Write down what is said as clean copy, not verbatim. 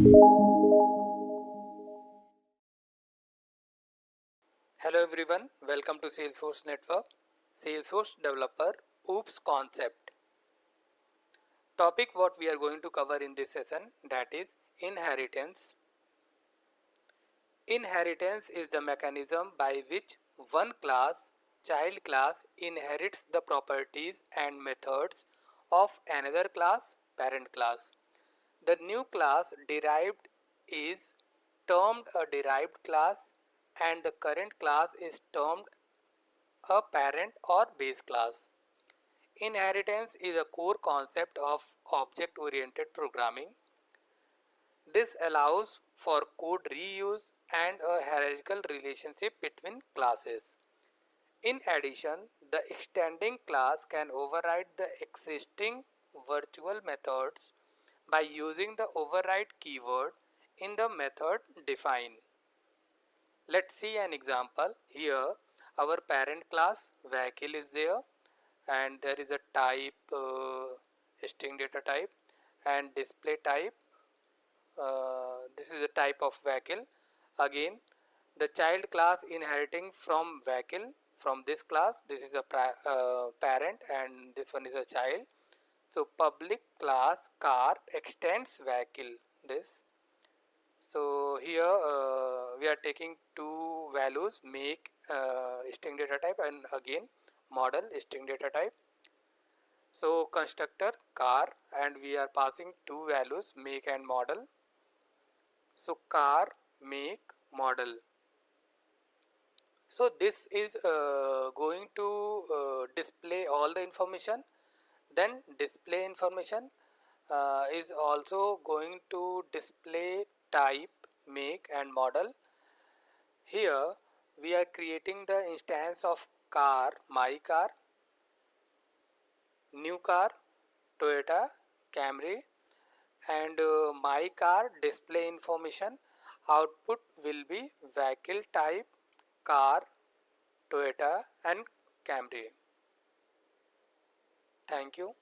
Hello everyone, welcome to Salesforce Network. Salesforce Developer OOPS concept. Topic what we are going to cover in this session, that is inheritance. Inheritance is the mechanism by which one class, child class, inherits the properties and methods of another class, parent class. The new class derived is termed a derived class and the current class is termed a parent or base class. Inheritance is a core concept of object-oriented programming. This allows for code reuse and a hierarchical relationship between classes. In addition, the extending class can override the existing virtual methods by using the override keyword in the method define. Let's see an example. Here our parent class vehicle is there and there is a type string data type and display type. This is a type of vehicle. Again, the child class inheriting from vehicle from this class. This is a parent and this one is a child. So public class car extends vehicle. This. So here we are taking two values, make string data type and again model string data type. So constructor car and we are passing two values, make and model. So car, make, model. So this is going to display all the information. Then display information is also going to display type, make and model. Here we are creating the instance of car, my car, new car, Toyota Camry and my car display information. Output will be vehicle type, car, Toyota and Camry. Thank you.